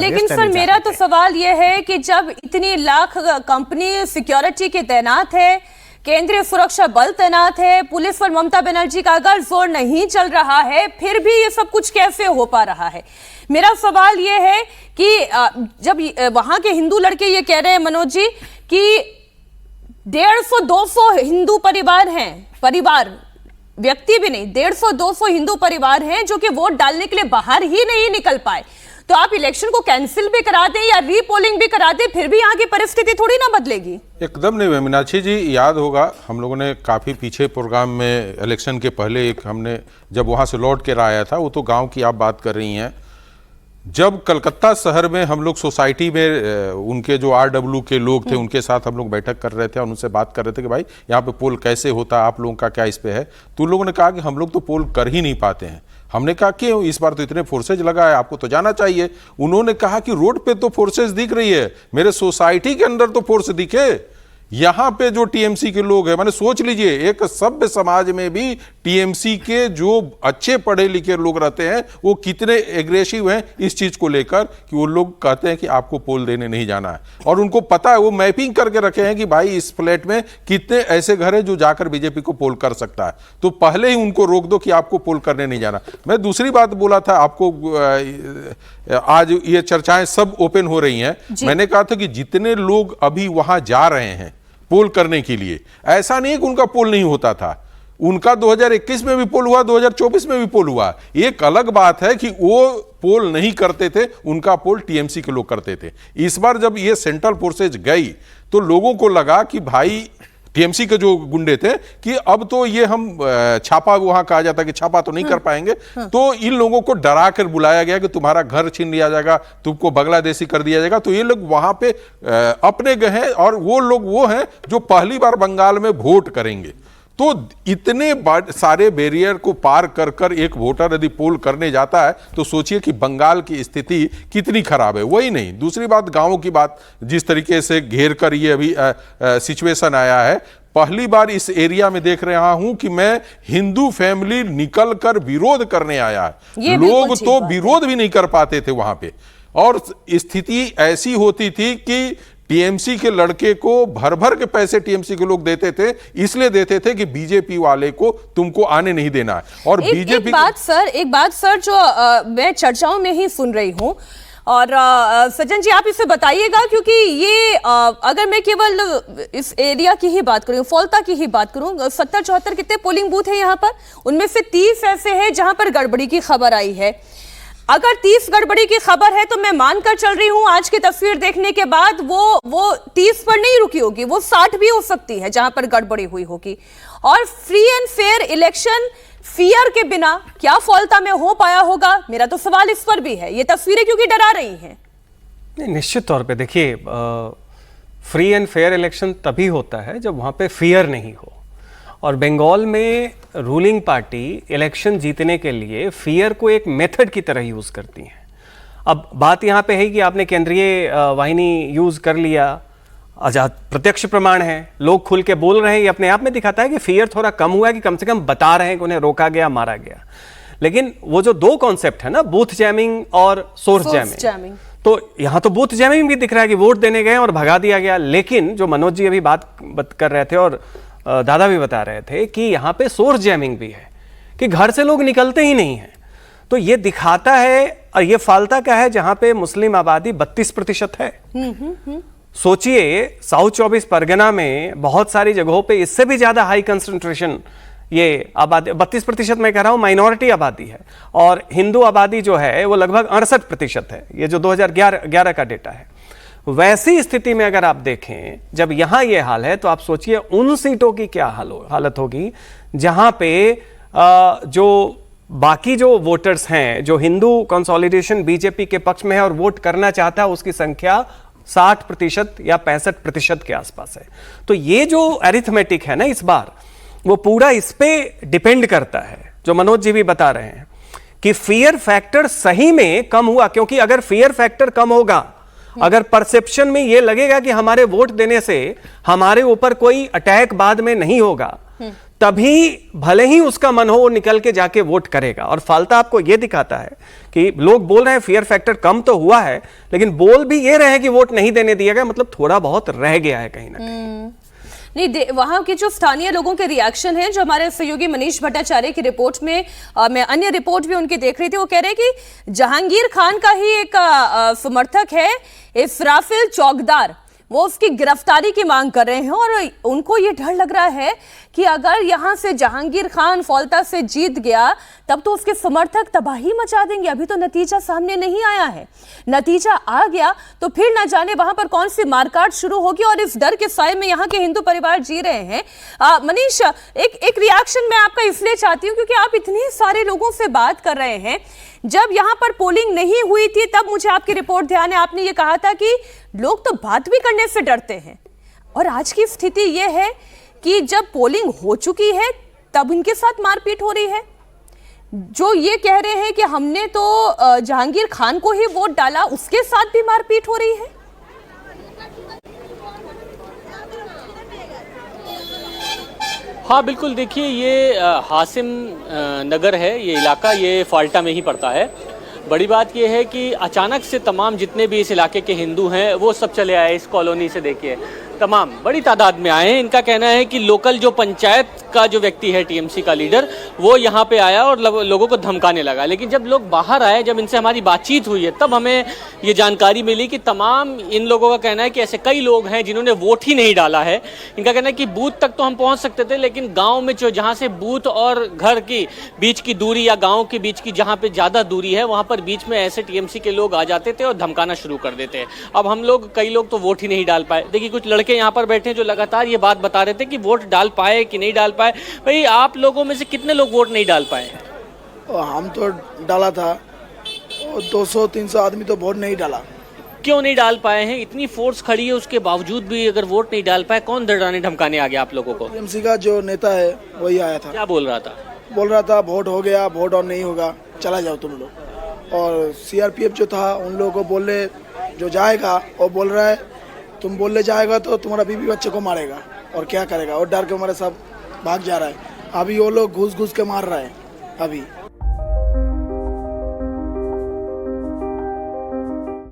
लेकिन सर मेरा तो सवाल यह है कि जब इतनी लाख कंपनी सिक्योरिटी के तैनात है, केंद्रीय सुरक्षा बल तैनात है, पुलिस पर ममता बनर्जी का अगर जोर नहीं चल रहा है, फिर भी ये सब कुछ कैसे हो पा रहा है? मेरा सवाल ये है कि जब वहां के हिंदू लड़के ये कह रहे हैं मनोज जी कि 150-200 हिंदू परिवार हैं, परिवार व्यक्ति भी नहीं, 150-200 हिंदू परिवार हैं जो कि वोट डालने के लिए बाहर ही नहीं निकल पाए, तो आप इलेक्शन को कैंसिल भी करा दें या रीपोलिंग भी करा दें, फिर भी यहाँ की परिस्थिति थोड़ी ना बदलेगी। एकदम नहीं मीनाक्षी जी, याद होगा हम लोगों ने काफ़ी पीछे प्रोग्राम में इलेक्शन के पहले एक हमने जब वहाँ से लौट कर आया था, वो तो गांव की आप बात कर रही हैं। जब कलकत्ता शहर में हम लोग सोसाइटी में उनके जो RW के लोग थे उनके साथ हम लोग बैठक कर रहे थे और उनसे बात कर रहे थे कि भाई यहाँ पे पोल कैसे होता है, आप लोगों का क्या इस पे है? तो उन लोगों ने कहा कि हम लोग तो पोल कर ही नहीं पाते हैं। हमने कहा क्यों, इस बार तो इतने फोर्सेज लगा है, आपको तो जाना चाहिए। उन्होंने कहा कि रोड पे तो फोर्सेज दिख रही है, मेरे सोसाइटी के अंदर तो फोर्स दिखे, यहाँ पे जो टीएमसी के लोग हैं, मैंने सोच लीजिए एक सभ्य समाज में भी टीएमसी के जो अच्छे पढ़े लिखे लोग रहते हैं वो कितने एग्रेसिव हैं इस चीज को लेकर कि वो लोग कहते हैं कि आपको पोल देने नहीं जाना है। और उनको पता है, वो मैपिंग करके रखे हैं कि भाई इस फ्लैट में कितने ऐसे घर हैं जो जाकर बीजेपी को पोल कर सकता है, तो पहले ही उनको रोक दो कि आपको पोल करने नहीं जाना। मैं दूसरी बात बोला था आपको, आज ये चर्चाएं सब ओपन हो रही हैं, मैंने कहा था कि जितने लोग अभी वहां जा रहे हैं पोल करने के लिए, ऐसा नहीं है कि उनका पोल नहीं होता था, उनका 2021 में भी पोल हुआ, 2024 में भी पोल हुआ। एक अलग बात है कि वो पोल नहीं करते थे, उनका पोल टीएमसी के लोग करते थे। इस बार जब ये सेंट्रल फोर्सेज गई तो लोगों को लगा कि भाई टीएमसी के जो गुंडे थे कि अब तो ये हम छापा, वहां कहा जाता कि छापा तो नहीं कर पाएंगे, तो इन लोगों को डरा कर बुलाया गया कि तुम्हारा घर छीन लिया जाएगा, तुमको बांग्लादेशी कर दिया जाएगा। तो ये लोग वहां पे अपने गए हैं और वो लोग वो हैं जो पहली बार बंगाल में वोट करेंगे। तो इतने सारे बैरियर को पार कर कर एक वोटर यदि पोल करने जाता है तो सोचिए कि बंगाल की स्थिति कितनी खराब है। वही नहीं, दूसरी बात गांवों की बात, जिस तरीके से घेर कर ये अभी सिचुएशन आया है, पहली बार इस एरिया में देख रहा हूं कि मैं हिंदू फैमिली निकल कर विरोध करने आया है। लोग तो विरोध भी नहीं कर पाते थे वहां पे, और स्थिति ऐसी होती थी कि टीएमसी के लड़के को भर भर के पैसे टीएमसी के लोग देते थे, इसलिए देते थे कि बीजेपी वाले को तुमको आने नहीं देना है। और बीजेपी एक बात सर जो मैं चर्चाओं में ही सुन रही हूं, और सज्जन जी आप इसे बताइएगा, क्योंकि ये अगर मैं केवल इस एरिया की ही बात करूं, फौलता की ही बात करूं, 70-74 कितने पोलिंग बूथ है यहाँ पर, उनमें से 30 ऐसे हैं जहां पर गड़बड़ी की खबर आई है। अगर 30 गड़बड़ी की खबर है तो मैं मानकर चल रही हूं आज की तस्वीर देखने के बाद वो 30 पर नहीं रुकी होगी, वो 60 भी हो सकती है जहां पर गड़बड़ी हुई होगी। और free and fair election fear के बिना क्या फौलता में हो पाया होगा, मेरा तो सवाल इस पर भी है। ये तस्वीरें क्योंकि डरा रही हैं। नहीं, निश्चित तौर पे देखिए, फ्री एंड फेयर इलेक्शन तभी होता है जब वहां पे फियर नहीं हो, और बंगाल में रूलिंग पार्टी इलेक्शन जीतने के लिए फियर को एक मेथड की तरह यूज करती है। अब बात यहाँ पे है कि आपने केंद्रीय वाहिनी यूज कर लिया, आजाद प्रत्यक्ष प्रमाण है, लोग खुल के बोल रहे हैं, ये अपने आप में दिखाता है कि फियर थोड़ा कम हुआ है, कि कम से कम बता रहे हैं कि उन्हें रोका गया, मारा गया। लेकिन वो जो दो कॉन्सेप्ट है ना, बूथ जैमिंग और सोर्स जैमिंग, तो यहाँ तो बूथ जैमिंग भी दिख रहा है कि वोट देने गए और भगा दिया गया। लेकिन जो मनोज जी अभी बात कर रहे थे और दादा भी बता रहे थे कि यहाँ पे सोर्स जैमिंग भी है, कि घर से लोग निकलते ही नहीं हैं। तो ये दिखाता है, और ये फाल्ता का है जहां पे मुस्लिम आबादी 32% है। सोचिए साउथ 24 परगना में बहुत सारी जगहों पे इससे भी ज्यादा हाई कंसंट्रेशन ये आबादी, 32% मैं कह रहा हूं माइनॉरिटी आबादी है, और हिंदू आबादी जो है वो लगभग 68% है, ये जो 2011 का डेटा है। वैसी स्थिति में अगर आप देखें, जब यहां ये हाल है, तो आप सोचिए उन सीटों की क्या हालत होगी जहां पे जो बाकी जो वोटर्स हैं, जो हिंदू कंसोलिडेशन बीजेपी के पक्ष में है और वोट करना चाहता है, उसकी संख्या 60% या 65% के आसपास है। तो ये जो अरिथमेटिक है ना इस बार, वो पूरा इस पे डिपेंड करता है, जो मनोज जी भी बता रहे हैं कि फियर फैक्टर सही में कम हुआ। क्योंकि अगर फियर फैक्टर कम होगा, अगर परसेप्शन में ये लगेगा कि हमारे वोट देने से हमारे ऊपर कोई अटैक बाद में नहीं होगा, तभी भले ही उसका मन हो वो निकल के जाके वोट करेगा। और फाल्ता आपको ये दिखाता है कि लोग बोल रहे हैं फियर फैक्टर कम तो हुआ है, लेकिन बोल भी ये रहे कि वोट नहीं देने दिया गया, मतलब थोड़ा बहुत रह गया है कहीं ना कहीं। नहीं, वहां के जो स्थानीय लोगों के रिएक्शन है, जो हमारे सहयोगी मनीष भट्टाचार्य की रिपोर्ट में मैं अन्य रिपोर्ट भी उनकी देख रही थी, वो कह रहे हैं कि जहांगीर खान का ही एक समर्थक है इसराफिल चौकदार, वो उसकी गिरफ्तारी की मांग कर रहे हैं और उनको ये डर लग रहा है कि अगर यहां से जहांगीर खान फौल्ता से जीत गया तब तो उसके समर्थक तबाही मचा देंगे। अभी तो नतीजा सामने नहीं आया है, नतीजा आ गया तो फिर ना जाने वहां पर कौन सी मारकाट शुरू होगी और इस डर के साए में यहाँ के हिंदू परिवार जी रहे हैं। मनीष, एक रिएक्शन मैं आपका इसलिए चाहती हूँ क्योंकि आप इतने सारे लोगों से बात कर रहे हैं। जब यहाँ पर पोलिंग नहीं हुई थी तब मुझे आपकी रिपोर्ट ध्यान है, आपने ये कहा था कि लोग तो बात भी करने से डरते हैं, और आज की स्थिति यह है कि जब पोलिंग हो चुकी है तब इनके साथ मारपीट हो रही है। जो ये कह रहे हैं कि हमने तो जहांगीर खान को ही वोट डाला, उसके साथ भी मारपीट हो रही है। हाँ बिल्कुल, देखिए ये हासिम नगर है, ये इलाका ये फाल्टा में ही पड़ता है। बड़ी बात ये है कि अचानक से तमाम जितने भी इस इलाके के हिंदू हैं वो सब चले आए इस कॉलोनी से। देखिए तमाम बड़ी तादाद में आए हैं। इनका कहना है कि लोकल जो पंचायत का जो व्यक्ति है टीएमसी का लीडर, वो यहाँ पे आया और लोगों को धमकाने लगा। लेकिन जब लोग बाहर आए, जब इनसे हमारी बातचीत हुई है, तब हमें ये जानकारी मिली कि तमाम इन लोगों का कहना है कि ऐसे कई लोग हैं जिन्होंने वोट ही नहीं डाला है। इनका कहना है कि बूथ तक तो हम पहुँच सकते थे, लेकिन गाँव में जो जहाँ से बूथ और घर की बीच की दूरी या गाँव के बीच की जहाँ पे ज़्यादा दूरी है, वहाँ पर बीच में ऐसे टीएमसी के लोग आ जाते थे और धमकाना शुरू कर देते। अब हम लोग, कई लोग तो वोट ही नहीं डाल पाए। देखिए कुछ लड़के यहाँ पर बैठे जो लगातार ये बात बता रहे थे कि वोट डाल पाए कि नहीं डाल पाए। भाई आप लोगों में से कितने लोग वोट नहीं डाल पाए? हम तो डाला था, 200-300 आदमी तो वोट नहीं डाला। क्यों नहीं डाल पाए हैं? इतनी फोर्स खड़ी है उसके बावजूद भी अगर वोट नहीं डाल पाए, कौन डराने धमकाने आ गया आप लोगों को? टीएमसी का जो नेता है वही आया था। क्या बोल रहा था? बोल रहा था वोट हो गया, वोट और नहीं होगा, चला जाओ तुम लोग। और सीआरपीएफ जो था उन लोगों को बोले जो जाएगा वो बोल रहा है तुम बोलने जाएगा तो तुम्हारा बीवी बच्चे को मारेगा और क्या करेगा, और डर के हमारे सब भाग जा रहा है। अभी वो लोग घुस घुस के मार रहा है अभी।